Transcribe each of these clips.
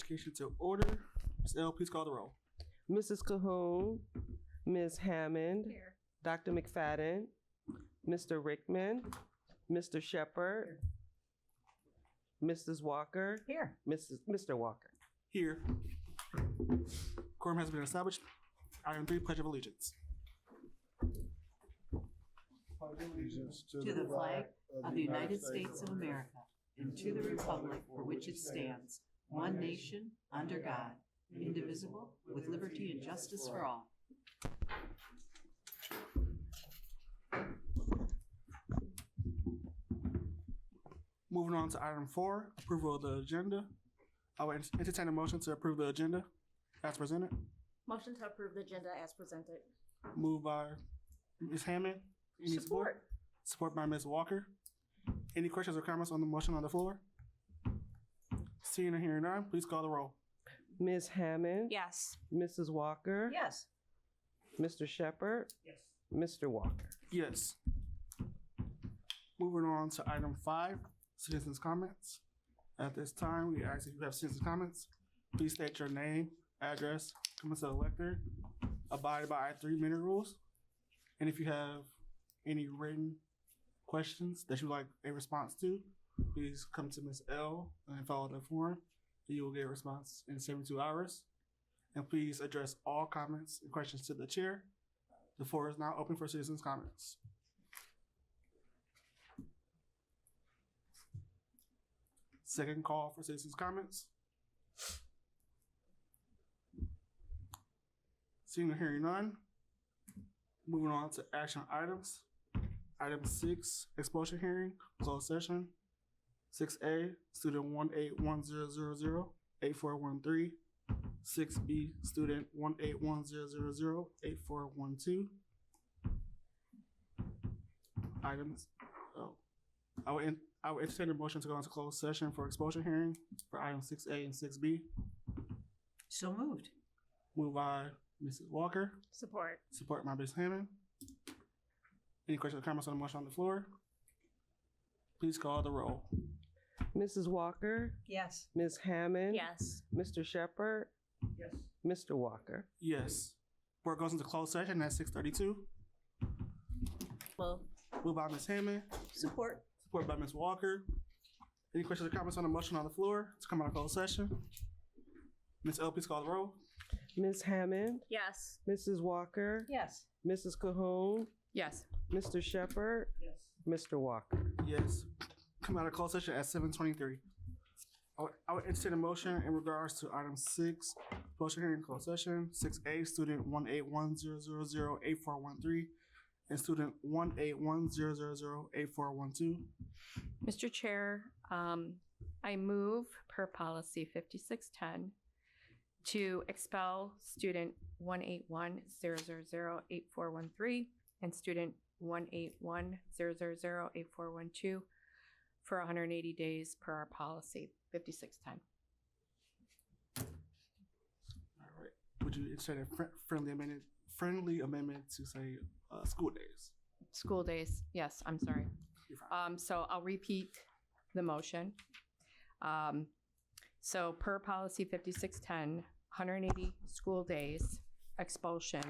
Education to order. Ms. L, please call the roll. Mrs. Cahoon, Ms. Hammond, Here. Dr. McFadden, Mr. Rickman, Mr. Shepard, Mrs. Walker, Here. Mr. Walker. Here. Quorum has been established. Item 3, Pledge of Allegiance. Allegiance to the flag of the United States of America and to the republic for which it stands, one nation, under God, indivisible, with liberty and justice for all. Moving on to item 4, approval of the agenda. I will entertain a motion to approve the agenda as presented. Motion to approve the agenda as presented. Moved by Ms. Hammond. Any support? Support by Ms. Walker. Any questions or comments on the motion on the floor? Seeing and hearing none, please call the roll. Ms. Hammond, Yes. Mrs. Walker, Yes. Mr. Shepard, Yes. Mr. Walker. Yes. Moving on to item 5, citizens' comments. At this time, we ask if you have citizens' comments, please state your name, address, come to the lectern, abide by our 3-minute rules. And if you have any written questions that you'd like a response to, please come to Ms. L and follow the form. You will get a response in 72 hours. And please address all comments and questions to the chair. The floor is now open for citizens' comments. Second call for citizens' comments. Seeing and hearing none. Moving on to action items. Item 6, expulsion hearing, closed session. 6A, student 18100008413. 6B, student 18100008412. Items. I will entertain a motion to go into closed session for expulsion hearing for items 6A and 6B. So moved. Moved by Mrs. Walker. Support. Support by Ms. Hammond. Any questions or comments on the motion on the floor? Please call the roll. Mrs. Walker, Yes. Ms. Hammond, Yes. Mr. Shepard, Yes. Mr. Walker. Yes. Board goes into closed session at 6:32. Well, Moved by Ms. Hammond. Support. Support by Ms. Walker. Any questions or comments on the motion on the floor to come out of closed session? Ms. L, please call the roll. Ms. Hammond, yes. Mrs. Walker, Yes. Mrs. Cahoon, Yes. Mr. Shepard, Yes. Mr. Walker. Yes. Come out of closed session at 7:23. I would entertain a motion in regards to item 6, motion hearing closed session. 6A, student 18100008413 and student 18100008412. Mr. Chair, I move per policy 5610 to expel student 18100008413 and student 18100008412 for 180 days per our policy 5610. All right. Would you entertain a friendly amendment to say school days? School days, yes, I'm sorry. You're fine. So I'll repeat the motion. So per policy 5610, 180 school days expulsion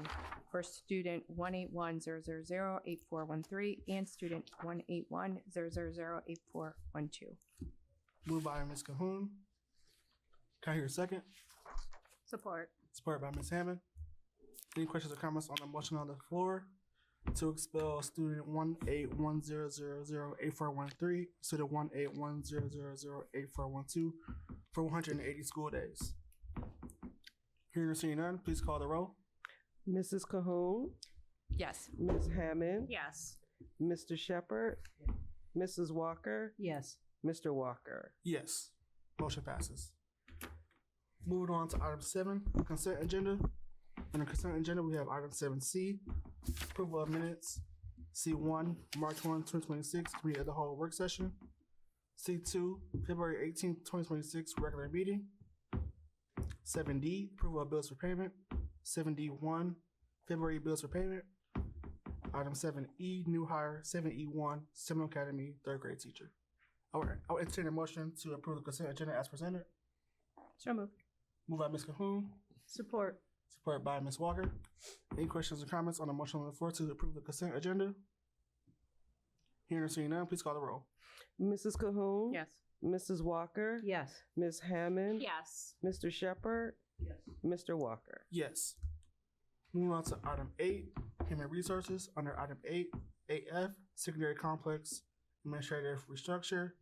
for student 18100008413 and student 18100008412. Moved by Ms. Cahoon. Can I hear a second? Support. Support by Ms. Hammond. Any questions or comments on the motion on the floor to expel student 18100008413, student 18100008412 for 180 school days? Hearing or seeing none, please call the roll. Mrs. Cahoon, Yes. Ms. Hammond, Yes. Mr. Shepard, Mrs. Walker, Yes. Mr. Walker. Yes. Motion passes. Moving on to item 7, consent agenda. On the consent agenda, we have item 7C, approval of minutes. C1, March 1, 2026, committee of the whole work session. C2, February 18, 2026, regular meeting. 7D, approval of bills for payment. 7D1, February bills for payment. Item 7E, new hire. 7E1, Seminole Academy, 3rd grade teacher. I will entertain a motion to approve the consent agenda as presented. So moved. Moved by Ms. Cahoon, Support. supported by Ms. Walker. Any questions or comments on the motion on the floor to approve the consent agenda? Hearing or seeing none, please call the roll. Mrs. Cahoon. Yes. Mrs. Walker. Yes. Ms. Hammond. Yes. Mr. Shepherd. Yes. Mr. Walker. Yes. Moving on to item 8, human resources. Under item 8F, secondary complex administrative restructure.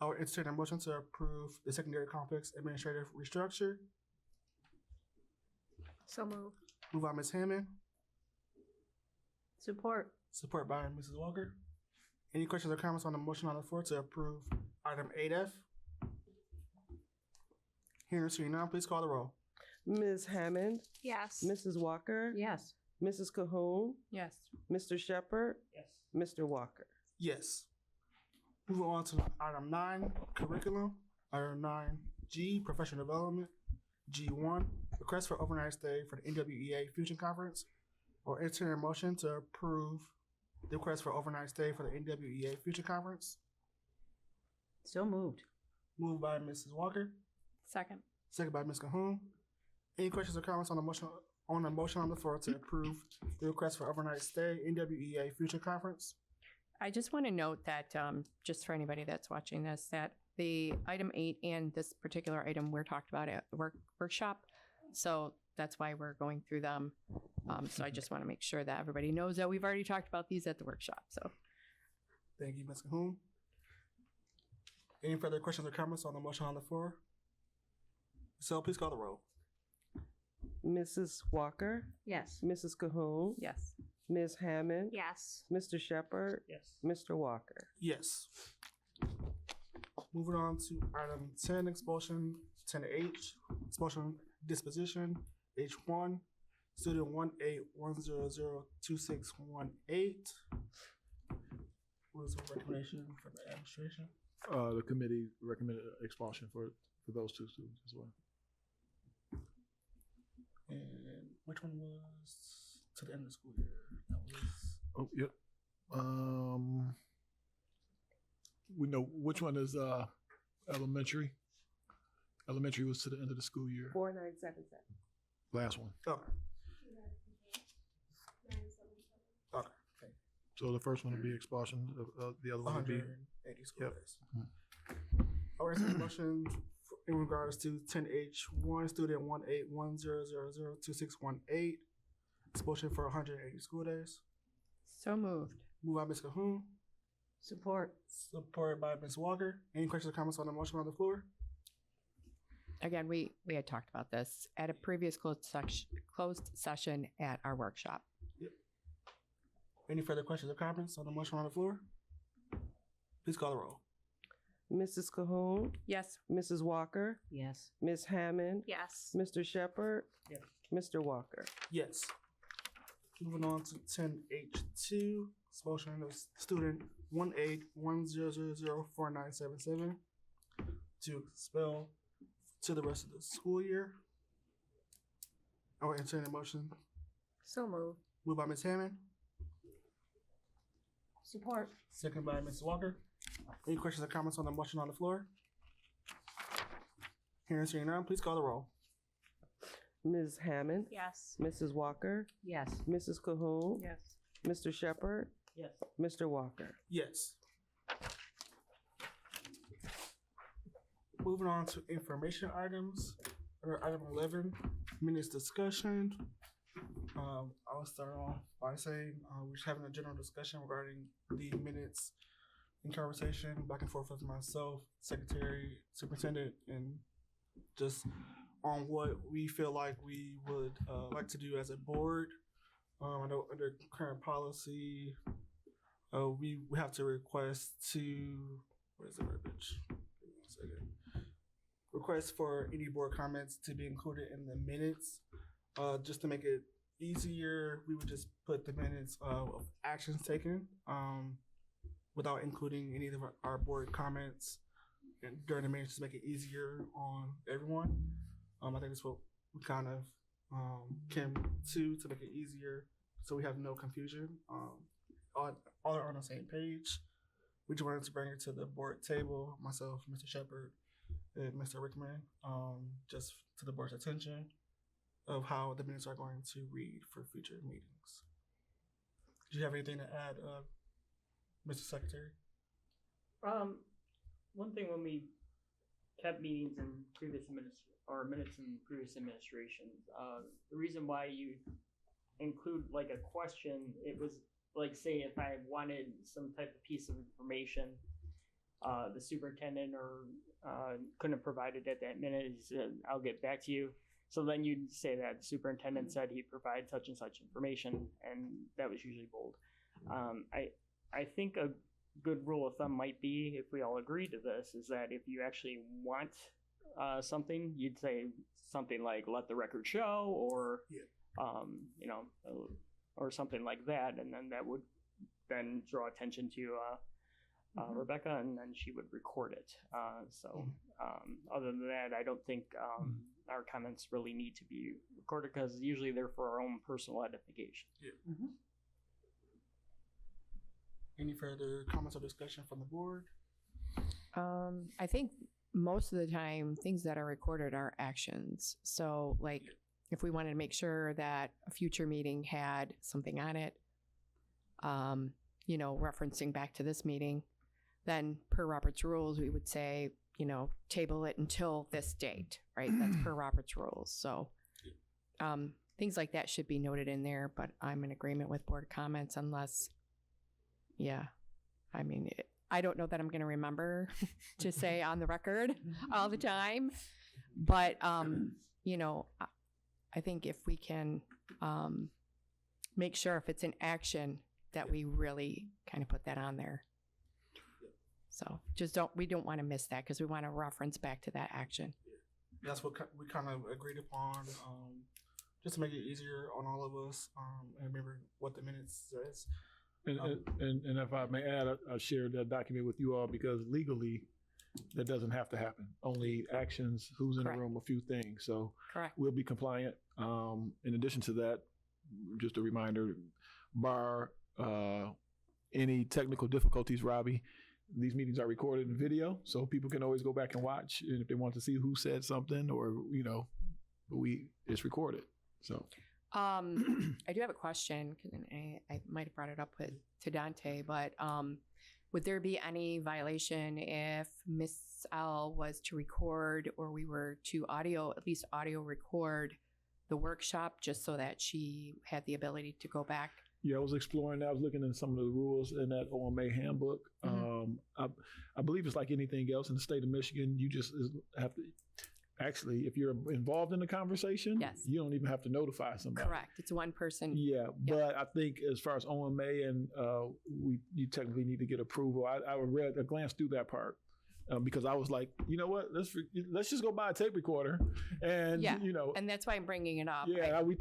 I would entertain a motion to approve the secondary complex administrative restructure. So moved. Moved by Ms. Hammond, Support. support by Mrs. Walker. Any questions or comments on the motion on the floor to approve item 8F? Hearing or seeing none, please call the roll. Ms. Hammond. Yes. Mrs. Walker. Yes. Mrs. Cahoon. Yes. Mr. Shepherd. Yes. Mr. Walker. Yes. Moving on to item 9, curriculum. Item 9G, professional development. G1, request for overnight stay for the NWEA Fusion Conference. Or enter a motion to approve the request for overnight stay for the NWEA Fusion Conference. So moved. Moved by Mrs. Walker, Second. second by Ms. Cahoon. Any questions or comments on the motion on the floor to approve the request for overnight stay NWEA Future Conference? I just want to note that, just for anybody that's watching this, that the item 8 and this particular item we're talked about at the workshop. So that's why we're going through them. So I just want to make sure that everybody knows that we've already talked about these at the workshop. So Thank you, Ms. Cahoon. Any further questions or comments on the motion on the floor? So please call the roll. Mrs. Walker. Yes. Mrs. Cahoon. yes. Ms. Hammond. Yes. Mr. Shepherd. Yes. Mr. Walker. Yes. Moving on to item 10, expulsion. 10H, expulsion disposition. H1, student 181002618. What is the recommendation for the administration? The committee recommended expulsion for those two students as well. And which one was to the end of the school year? That was Oh, yep. We know which one is elementary. Elementary was to the end of the school year. 4977. Last one. okay. Okay. So the first one would be expulsion. The other one would be 180 school Yep. days. All right, so the motion in regards to 10H1, student 181002618, expulsion for 180 school days. So moved. Moved by Ms. Cahoon, Support. supported by Ms. Walker. Any questions or comments on the motion on the floor? Again, we had talked about this at a previous closed session at our workshop. Any further questions or comments on the motion on the floor? Please call the roll. Mrs. Cahoon. Yes. Mrs. Walker. Yes. Ms. Hammond. Yes. Mr. Shepherd. Yes. Mr. Walker. Yes. Moving on to 10H2, expulsion of student 181004977 to expel to the rest of the school year. I will entertain a motion. So moved. Moved by Ms. Hammond, Support. second by Ms. Walker. Any questions or comments on the motion on the floor? Hearing seeing none, please call the roll. Ms. Hammond. Yes. Mrs. Walker. Yes. Mrs. Cahoon. Yes. Mr. Shepherd. Yes. Mr. Walker. Yes. Moving on to information items. Under item 11, minutes discussion. I'll start off by saying we're just having a general discussion regarding the minutes in conversation back and forth with myself, secretary, superintendent, and just on what we feel like we would like to do as a board. I know under current policy, we have to request to, what is the verbiage? Give me 1 second. Request for any board comments to be included in the minutes. Just to make it easier, we would just put the minutes of actions taken without including any of our board comments during the minutes, to make it easier on everyone. I think that's what we kind of came to make it easier, so we have no confusion. All are on the same page. We just wanted to bring it to the board table, myself, Mr. Shepherd, and Mr. Rickman, just to the board's attention of how the minutes are going to read for future meetings. Do you have anything to add, Mr. Secretary? One thing when we kept meetings in minutes in previous administrations, the reason why you include like a question, it was like, say if I wanted some type of piece of information, the superintendent or couldn't provide it at that minute, he said, I'll get back to you. So then you'd say that the superintendent said he provided such and such information, and that was usually bold. I think a good rule of thumb might be, if we all agree to this, is that if you actually want something, you'd say something like "let the record show," or or something like that, and then that would then draw attention to Rebecca, and then she would record it. Other than that, I don't think our comments really need to be recorded, because usually they're for our own personal edification. Yeah. Any further comments or discussion from the board? I think most of the time things that are recorded are actions. So like if we wanted to make sure that a future meeting had something on it, referencing back to this meeting, then per Robert's rules, we would say, table it until this date, right? That's per Robert's rules. So things like that should be noted in there, but I'm in agreement with board comments unless, I don't know that I'm going to remember to say on the record all the time, but, I think if we can make sure if it's an action that we really kind of put that on there. So we don't want to miss that, because we want to reference back to that action. That's what we kind of agreed upon, just to make it easier on all of us, and remember what the minutes says. And if I may add, I shared that document with you all because legally that doesn't have to happen. Only actions, who's in Correct. the room, a few things. So Correct. we'll be compliant. In addition to that, just a reminder, bar any technical difficulties, Robbie, these meetings are recorded in video, so people can always go back and watch. And if they want to see who said something, or, it's recorded. So. I do have a question, because I might have brought it up to Dante, but would there be any violation if Miss L was to record, or we were to at least audio record the workshop, just so that she had the ability to go back? Yeah, I was exploring that. I was looking at some of the rules in that OMA handbook. I believe it's like anything else in the state of Michigan. You just have to. Actually, if you're involved in the conversation, Yes. you don't even have to notify somebody. Correct. It's one person. Yeah, but I think as far as OMA and you technically need to get approval. I glanced through that part because I was like, you know what? Let's just go buy a tape recorder, and and that's why I'm bringing it up. Yeah, we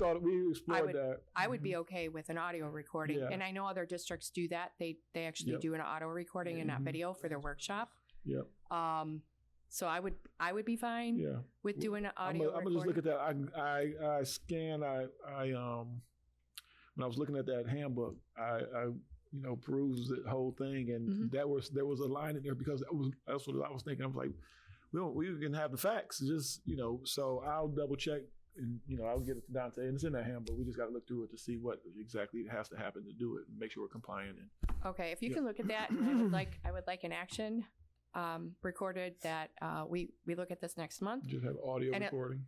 explored that. I would be okay with an audio recording, and I know other districts do that. They actually do an audio recording and not video for their workshop. Yep. So I would be fine with doing an audio I'm recording. gonna just look at that. When I was looking at that handbook, I perused the whole thing, and there was a line in there because that's what I was thinking. I was like, we can have the facts, just So I'll double check, and I'll get it to Dante, and it's in that handbook. We just got to look through it to see what exactly has to happen to do it, and make sure we're compliant. Okay, if you can look at that, and I would like an action recorded that we look at this next month. Just have audio recording.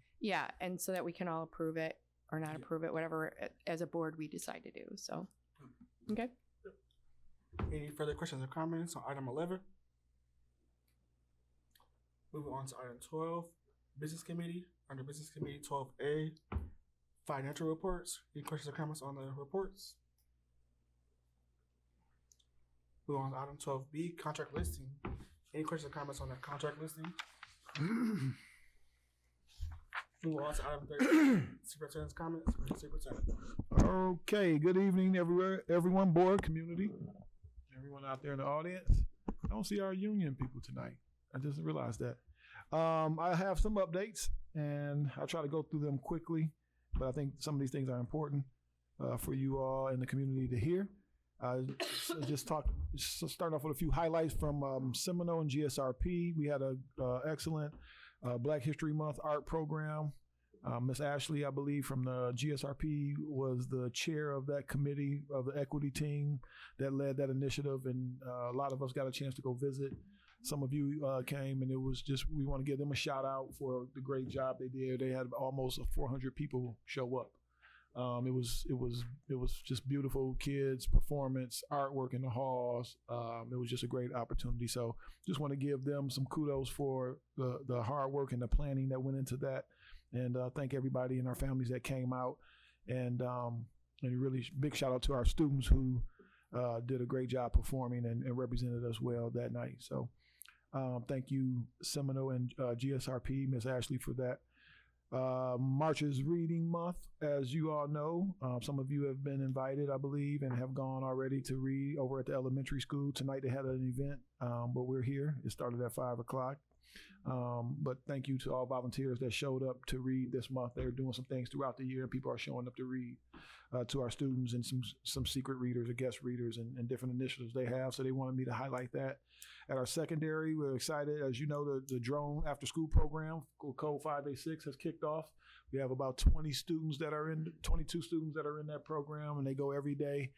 And so that we can all approve it or not approve it, whatever as a board we decide to do. So, okay. Any further questions or comments on item 11? Moving on to item 12, Business Committee. Under Business Committee 12A, Financial Reports. Any questions or comments on the reports? Moving on to item 12B, Contract Listing. Any questions or comments on the contract listing? Move on to item 13, Superintendent's comments. Superintendent. Okay, good evening, everyone, board, community, everyone out there in the audience. I don't see our union people tonight. I just realized that. I have some updates, and I'll try to go through them quickly, but I think some of these things are important for you all in the community to hear. Just start off with a few highlights from Seminole and GSRP. We had a excellent Black History Month art program. Miss Ashley, I believe, from the GSRP was the chair of that committee of the equity team that led that initiative, and a lot of us got a chance to go visit. Some of you came, and it was just, we want to give them a shout out for the great job they did. They had almost 400 people show up. It was just beautiful kids, performance, artwork in the halls. It was just a great opportunity. So just want to give them some kudos for the hard work and the planning that went into that. And thank everybody and our families that came out. And a really big shout out to our students who did a great job performing and represented us well that night. So thank you, Seminole and GSRP, Miss Ashley, for that. March is Reading Month, as you all know. Some of you have been invited, I believe, and have gone already to read over at the elementary school. Tonight they had an event, but we're here. It started at 5 o'clock. But thank you to all volunteers that showed up to read this month. They're doing some things throughout the year. People are showing up to read to our students, and some secret readers or guest readers and different initiatives they have. So they wanted me to highlight that. At our secondary, we're excited. As you know, the drone after school program, Code 586, has kicked off. We have about 22 students that are in that program, and they go every day.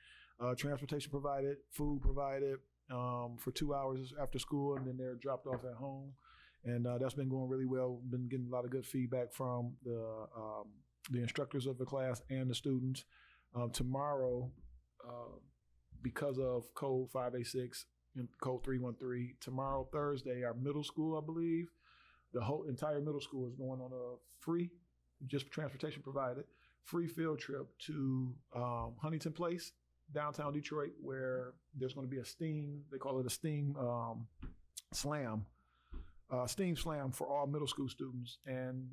Transportation provided, food provided for 2 hours after school, and then they're dropped off at home. And that's been going really well. Been getting a lot of good feedback from the instructors of the class and the students. Tomorrow, because of Code 586 and Code 313, tomorrow, Thursday, our middle school, I believe, the whole entire middle school is going on a free, just transportation provided, free field trip to Huntington Place, downtown Detroit, where there's going to be a STEAM, they call it a STEAM slam. STEAM Slam for all middle school students, and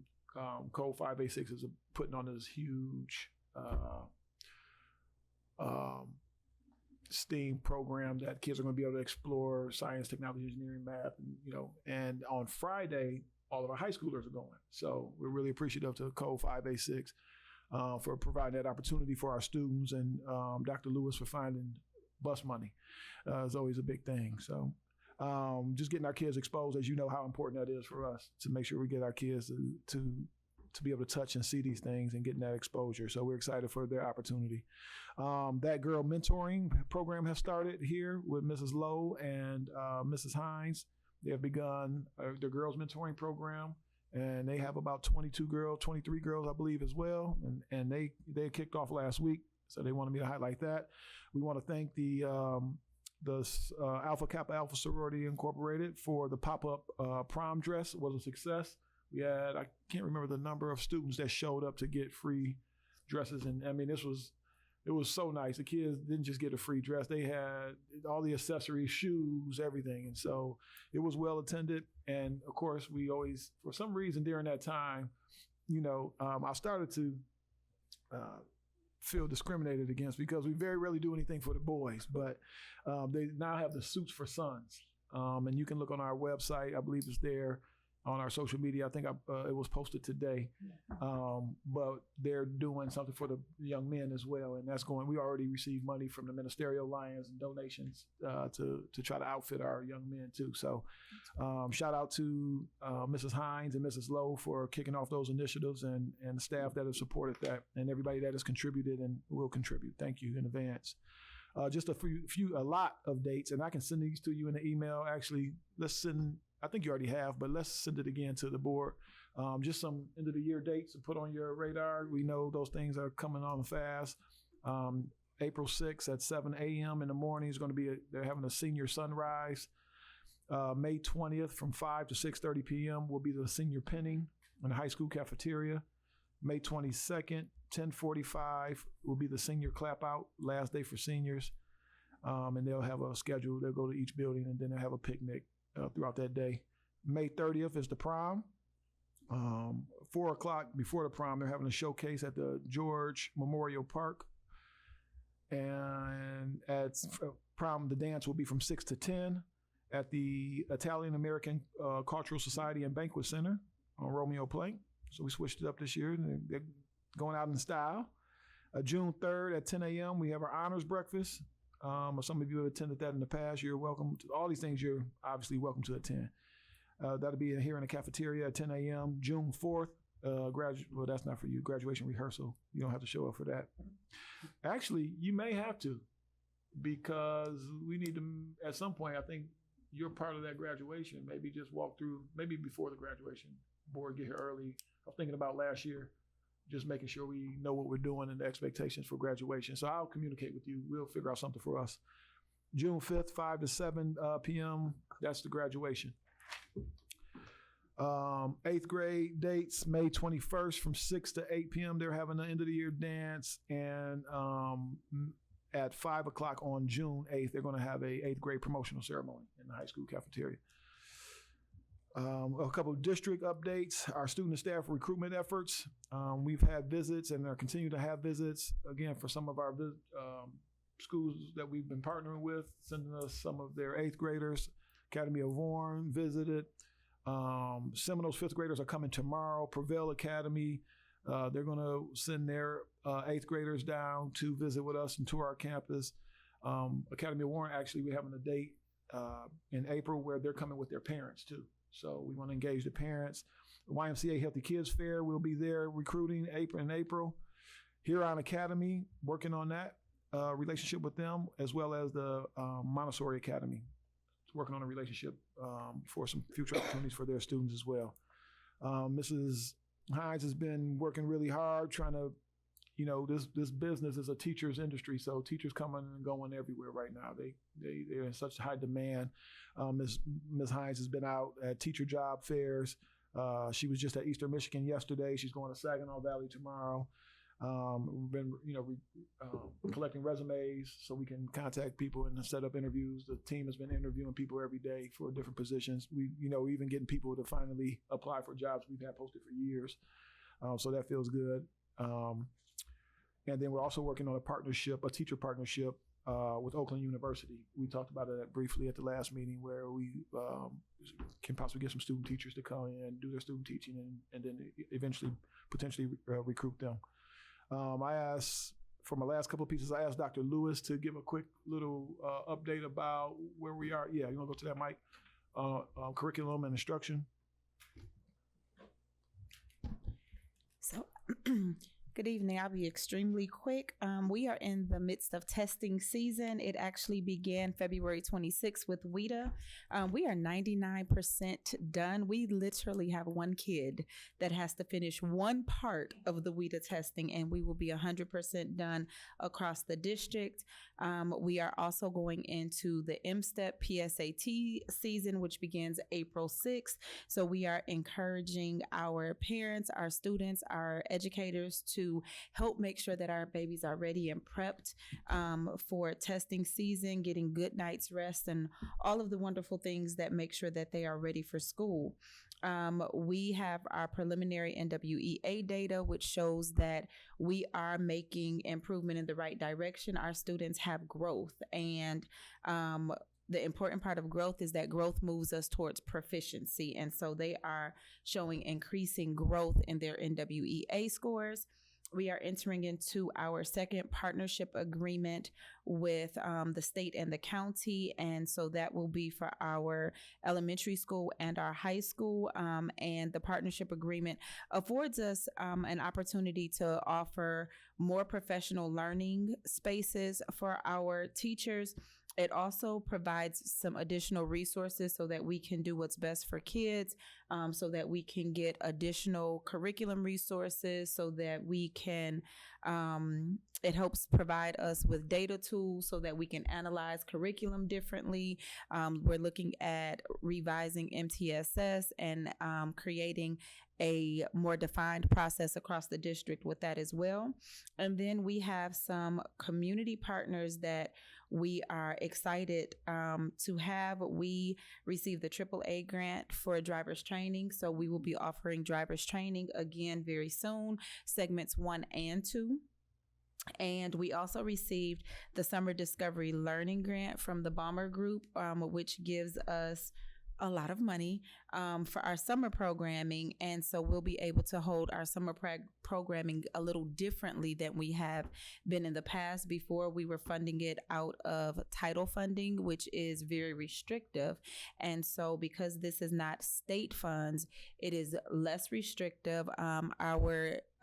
Code 586 is putting on this huge STEAM program that kids are going to be able to explore science, technology, engineering, math, and on Friday, all of our high schoolers are going. So we're really appreciative to Code 586 for providing that opportunity for our students, and Dr. Lewis for finding bus money. Is always a big thing. So just getting our kids exposed, as you know how important that is for us, to make sure we get our kids to be able to touch and see these things and getting that exposure. So we're excited for their opportunity. That girl mentoring program has started here with Mrs. Lowe and Mrs. Hines. They have begun the girls mentoring program, and they have about 23 girls, I believe, as well. And they kicked off last week, so they wanted me to highlight that. We want to thank the Alpha Kappa Alpha Sorority Incorporated for the pop-up prom dress. It was a success. We had, I can't remember the number of students that showed up to get free dresses. And I mean, it was so nice. The kids didn't just get a free dress. They had all the accessories, shoes, everything. And so it was well attended. And of course, we always, for some reason during that time, I started to feel discriminated against because we very rarely do anything for the boys, but they now have the suits for sons. And you can look on our website. I believe it's there on our social media. I think it was posted today. But they're doing something for the young men as well. And that's going, we already received money from the Ministerial Alliance and donations to try to outfit our young men too. So shout out to Mrs. Hines and Mrs. Lowe for kicking off those initiatives, and the staff that have supported that, and everybody that has contributed and will contribute. Thank you in advance. Just a lot of dates, and I can send these to you in the email. Actually, I think you already have, but let's send it again to the board. Just some end of the year dates to put on your radar. We know those things are coming on fast. April 6th at 7 a.m. in the morning is going to be, they're having a senior sunrise. May 20th from 5 to 6:30 p.m. will be the senior pinning in the high school cafeteria. May 22nd, 10:45 will be the senior clap out, last day for seniors. And they'll have a schedule. They'll go to each building, and then they'll have a picnic throughout that day. May 30th is the prom. 4 o'clock before the prom, they're having a showcase at the George Memorial Park. And at prom, the dance will be from 6 to 10 at the Italian American Cultural Society and Banquet Center on Romeo Plank. So we switched it up this year. They're going out in style. June 3rd at 10 a.m., we have our honors breakfast. Some of you have attended that in the past. You're welcome to all these things. You're obviously welcome to attend. That'll be here in the cafeteria at 10 a.m. June 4th. Well, that's not for you. Graduation rehearsal. You don't have to show up for that. Actually, you may have to, because we need to, at some point, I think you're part of that graduation. Maybe just walk through, maybe before the graduation board, get here early. I was thinking about last year, just making sure we know what we're doing and the expectations for graduation. So I'll communicate with you. We'll figure out something for us. June 5th, 5 to 7 p.m., that's the graduation. 8th grade dates, May 21st from 6 to 8 p.m. They're having an end of the year dance. And at 5 o'clock on June 8th, they're going to have a 8th grade promotional ceremony in the high school cafeteria. A couple of district updates, our student and staff recruitment efforts. We've had visits and are continuing to have visits, again, for some of our schools that we've been partnering with, sending us some of their 8th graders. Academy of Warren visited. Seminoles 5th graders are coming tomorrow. Prevail Academy, they're going to send their 8th graders down to visit with us and tour our campus. Academy of Warren, actually, we're having a date in April where they're coming with their parents too. So we want to engage the parents. The YMCA Healthy Kids Fair will be there recruiting in April. Huron Academy, working on that relationship with them, as well as the Montessori Academy. Working on a relationship for some future opportunities for their students as well. Mrs. Hines has been working really hard trying to, this business is a teacher's industry, so teachers coming and going everywhere right now. They're in such high demand. Ms. Hines has been out at teacher job fairs. She was just at Eastern Michigan yesterday. She's going to Saginaw Valley tomorrow. We've been, collecting resumes so we can contact people and set up interviews. The team has been interviewing people every day for different positions. We, even getting people to finally apply for jobs we've had posted for years. So that feels good. And then we're also working on a teacher partnership with Oakland University. We talked about it briefly at the last meeting, where we can possibly get some student teachers to come in, do their student teaching, and then eventually potentially recruit them. I asked, for my last couple of pieces, I asked Dr. Lewis to give a quick little update about where we are. Yeah, you want to go to that, Mike? Curriculum and instruction. So, good evening. I'll be extremely quick. We are in the midst of testing season. It actually began February 26th with WIDA. We are 99% done. We literally have one kid that has to finish one part of the WIDA testing, and we will be 100% done across the district. We are also going into the MSTEP PSAT season, which begins April 6th. So we are encouraging our parents, our students, our educators to help make sure that our babies are ready and prepped for testing season, getting good night's rest, and all of the wonderful things that make sure that they are ready for school. We have our preliminary NWEA data, which shows that we are making improvement in the right direction. Our students have growth, and the important part of growth is that growth moves us towards proficiency. And so they are showing increasing growth in their NWEA scores. We are entering into our second partnership agreement with the state and the county. And so that will be for our elementary school and our high school. And the partnership agreement affords us an opportunity to offer more professional learning spaces for our teachers. It also provides some additional resources so that we can do what's best for kids, so that we can get additional curriculum resources, so that we can, it helps provide us with data tools so that we can analyze curriculum differently. We're looking at revising MTSS and creating a more defined process across the district with that as well. And then we have some community partners that we are excited to have. We received the AAA grant for driver's training, so we will be offering driver's training again very soon, segments 1 and 2. And we also received the Summer Discovery Learning Grant from the Bomber Group, which gives us a lot of money for our summer programming. And so we'll be able to hold our summer programming a little differently than we have been in the past. Before, we were funding it out of title funding, which is very restrictive. And so because this is not state funds, it is less restrictive.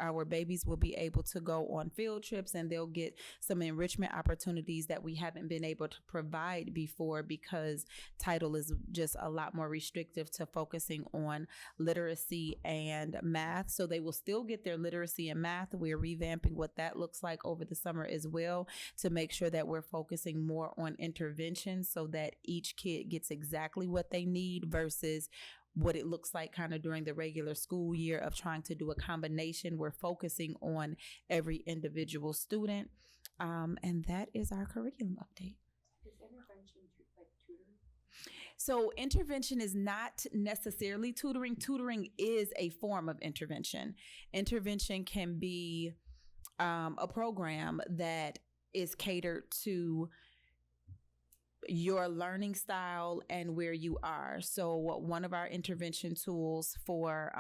Our babies will be able to go on field trips, and they'll get some enrichment opportunities that we haven't been able to provide before, because title is just a lot more restrictive to focusing on literacy and math. So they will still get their literacy and math. We're revamping what that looks like over the summer as well, to make sure that we're focusing more on intervention so that each kid gets exactly what they need versus what it looks like kind of during the regular school year of trying to do a combination. We're focusing on every individual student. And that is our curriculum update. Is intervention like tutoring? So intervention is not necessarily tutoring. Tutoring is a form of intervention. Intervention can be a program that is catered to your learning style and where you are. So one of our intervention tools for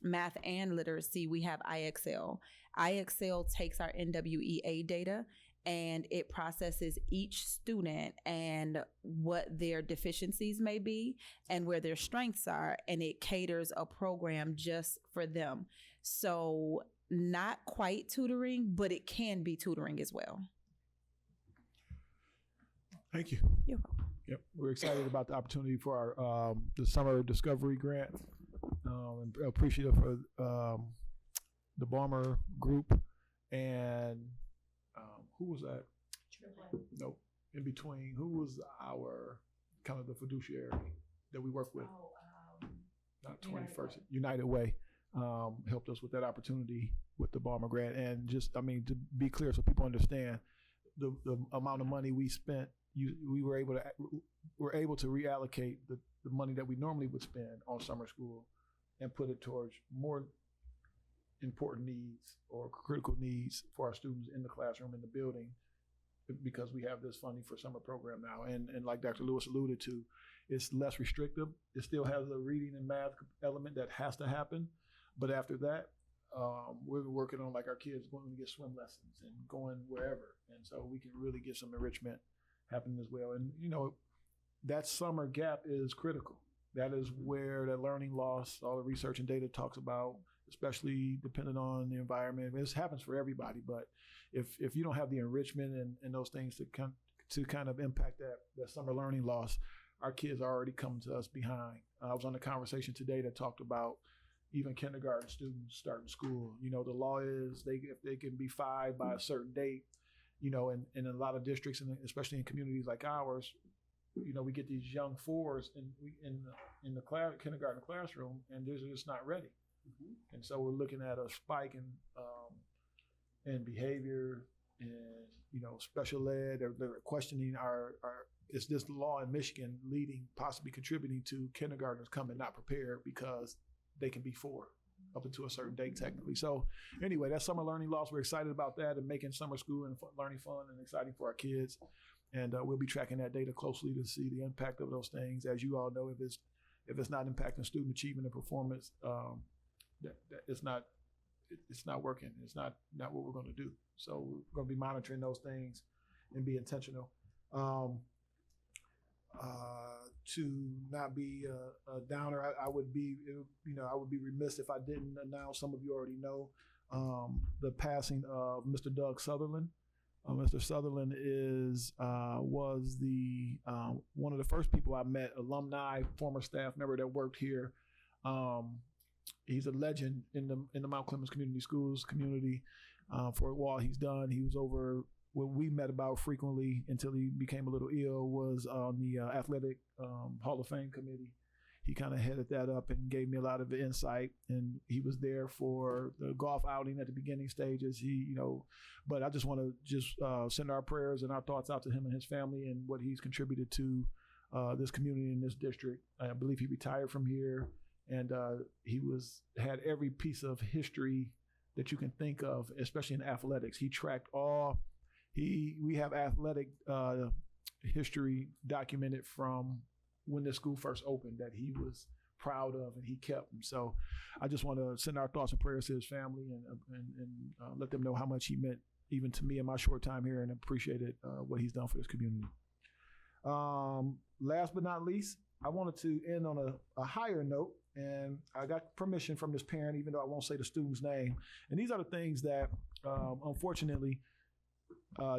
math and literacy, we have IXL. IXL takes our NWEA data and it processes each student and what their deficiencies may be and where their strengths are, and it caters a program just for them. So not quite tutoring, but it can be tutoring as well. Thank you. You're welcome. Yep, we're excited about the opportunity for our the Summer Discovery Grant. And appreciative for the Balmer Group and who was that? No, in between. Who was our kind of the fiduciary that we work with? Not 21st United Way helped us with that opportunity with the Balmer Grant, and just to be clear so people understand the amount of money we spent. We were able to reallocate the money that we normally would spend on summer school and put it towards more important needs or critical needs for our students in the classroom, in the building, because we have this funding for summer program now. And like Dr. Lewis alluded to, it's less restrictive. It still has a reading and math element that has to happen. But after that, we're working on like our kids going to get swim lessons and going wherever. And so we can really get some enrichment happening as well. And, that summer gap is critical. That is where that learning loss, all the research and data talks about, especially depending on the environment. This happens for everybody, but if you don't have the enrichment and those things to kind of impact that summer learning loss, our kids are already coming to us behind. I was on a conversation today that talked about even kindergarten students starting school. The law is if they can be 5 by a certain date, in a lot of districts, and especially in communities like ours, we get these young 4s in the kindergarten classroom, and they're just not ready. Mm-hmm. And so we're looking at a spike in behavior and special ed. They're questioning is this law in Michigan possibly contributing to kindergartners coming not prepared because they can be 4 up until a certain date technically. So anyway, that's summer learning loss. We're excited about that and making summer school and learning fun and exciting for our kids. And we'll be tracking that data closely to see the impact of those things. As you all know, if it's not impacting student achievement and performance, that it's not working. It's not what we're going to do. So we're going to be monitoring those things and be intentional. To not be a downer, I would be remiss if I didn't announce. Some of you already know the passing of Mr. Doug Sutherland. Mr. Sutherland was the one of the first people I met, alumni, former staff member that worked here. He's a legend in the Mount Clemens Community Schools community. For what he's done, he was over. What we met about frequently until he became a little ill was on the Athletic Hall of Fame committee. He kind of headed that up and gave me a lot of insight, and he was there for the golf outing at the beginning stages. But I just want to send our prayers and our thoughts out to him and his family and what he's contributed to this community and this district. I believe he retired from here, and he had every piece of history that you can think of, especially in athletics. He tracked all. We have athletic history documented from when the school first opened that he was proud of and he kept them. So I just want to send our thoughts and prayers to his family and let them know how much he meant even to me in my short time here, and appreciated what he's done for this community. Last but not least, I wanted to end on a higher note, and I got permission from this parent, even though I won't say the student's name. And these are the things that, unfortunately,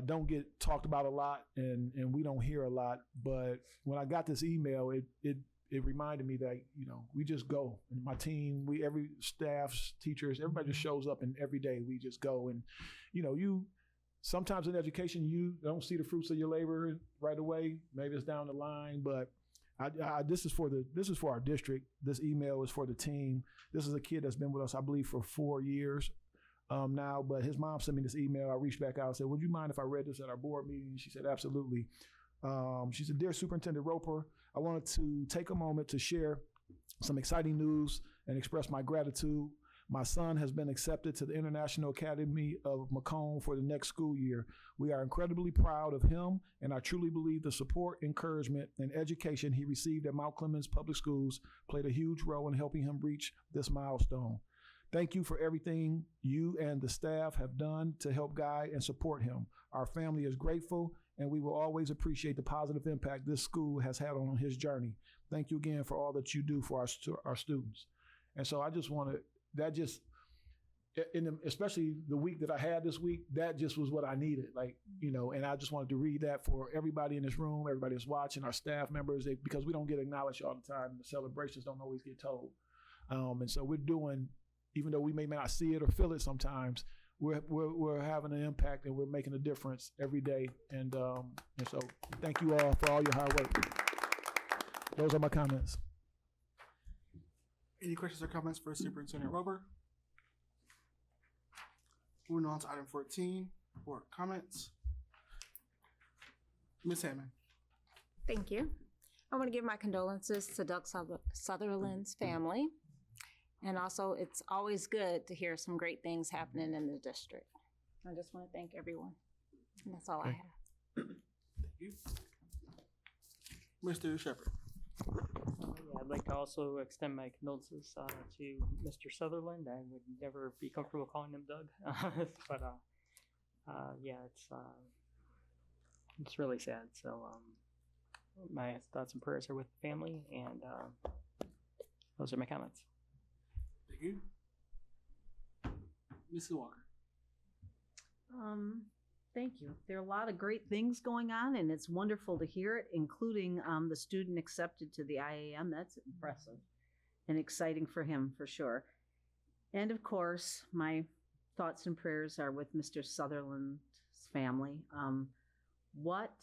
don't get talked about a lot, and we don't hear a lot. But when I got this email, it reminded me that, you know, we just go. And my team, every staff, teachers, everybody just shows up, and every day we just go. And, you know, sometimes in education, you don't see the fruits of your labor right away. Maybe it's down the line, but this is for our district. This email is for the team. This is a kid that's been with us, I believe, for 4 years now. But his mom sent me this email. I reached back out and said, "Would you mind if I read this at our board meeting?" She said, "Absolutely." She said, "Dear Superintendent Roper, I wanted to take a moment to share some exciting news and express my gratitude. My son has been accepted to the International Academy of Macomb for the next school year. We are incredibly proud of him, and I truly believe the support, encouragement, and education he received at Mount Clemens Public Schools played a huge role in helping him reach this milestone. Thank you for everything you and the staff have done to help guide and support him. Our family is grateful, and we will always appreciate the positive impact this school has had on his journey. Thank you again for all that you do for our students." And so I just want to, especially the week that I had this week, that just was what I needed. Like, you know, and I just wanted to read that for everybody in this room, everybody that's watching, our staff members, because we don't get acknowledged all the time. The celebrations don't always get told. And so we're doing, even though we may not see it or feel it sometimes, we're having an impact, and we're making a difference every day. And so thank you all for all your hard work. Those are my comments. Any questions or comments for Superintendent Roper? Moving on to item 14, for comments. Ms. Hammond. Thank you. I want to give my condolences to Doug Sutherland's family. And also, it's always good to hear some great things happening in the district. I just want to thank everyone. And that's all I have. Thank you. Mr. Shepherd. Yeah, I'd like to also extend my condolences to Mr. Sutherland. I would never be comfortable calling him Doug, but yeah, it's really sad. So my thoughts and prayers are with the family, and those are my comments. Thank you. Mrs. Walker. Thank you. There are a lot of great things going on, and it's wonderful to hear it, including the student accepted to the IAM. That's impressive and exciting for him, for sure. And of course, my thoughts and prayers are with Mr. Sutherland's family. What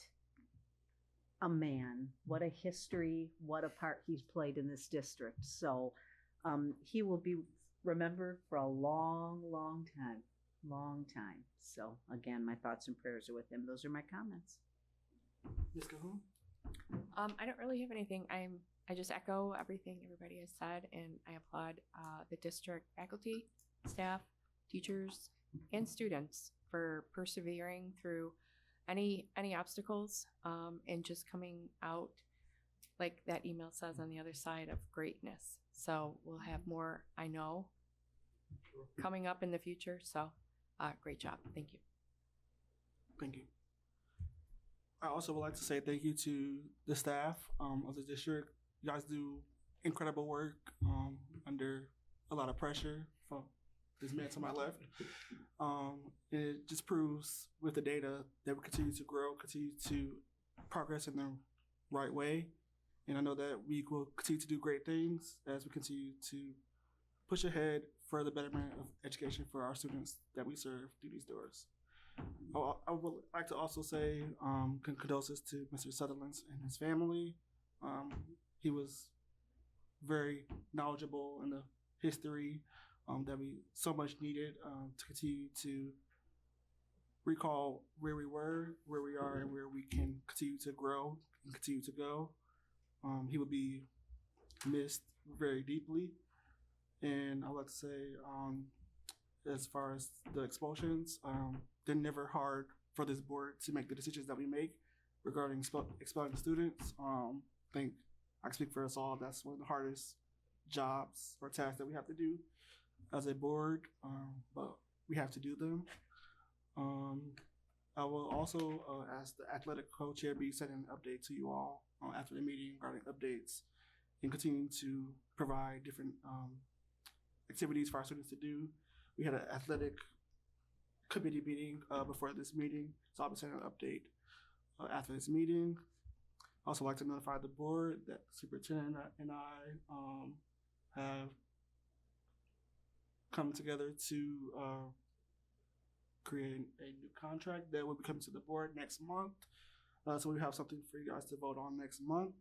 a man, what a history, what a part he's played in this district. So he will be remembered for a long, long time. Long time. So again, my thoughts and prayers are with him. Those are my comments. Ms. Cahoon? I don't really have anything. I just echo everything everybody has said, and I applaud the district faculty, staff, teachers, and students for persevering through any obstacles, and just coming out, like that email says, on the other side of greatness. So we'll have more, I know, coming up in the future. So great job. Thank you. Thank you. I also would like to say thank you to the staff of the district. You guys do incredible work under a lot of pressure from this man to my left. It just proves with the data that we continue to grow, continue to progress in the right way. And I know that we will continue to do great things as we continue to push ahead for the betterment of education for our students that we serve through these doors. I would like to also say condolences to Mr. Sutherland and his family. He was very knowledgeable in the history that we so much needed to continue to recall where we were, where we are, and where we can continue to grow and continue to go. He would be missed very deeply. And I would like to say, as far as the expulsions, they're never hard for this board to make the decisions that we make regarding expelling students. I think I can speak for us all. That's one of the hardest jobs or tasks that we have to do as a board, but we have to do them. I will also ask the athletic co-chair be sending an update to you all after the meeting regarding updates and continuing to provide different activities for our students to do. We had an athletic committee meeting before this meeting, so I'll be sending an update after this meeting. I also like to notify the board that the superintendent and I have come together to create a new contract that will be coming to the board next month. So we have something for you guys to vote on next month.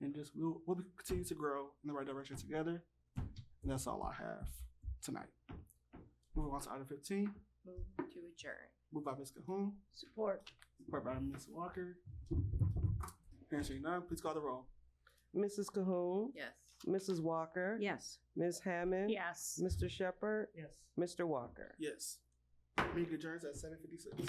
And just we'll continue to grow in the right direction together. And that's all I have tonight. Moving on to item 15. Move to adjourn. Moved by Ms. Cahoon. Support. Support by Ms. Walker. Hearing seeing none, please call the roll. Mrs. Cahoon. Yes. Mrs. Walker. Yes. Ms. Hammond. Yes. Mr. Shepherd. Yes. Mr. Walker. Yes. Meeting adjourns at 7:56.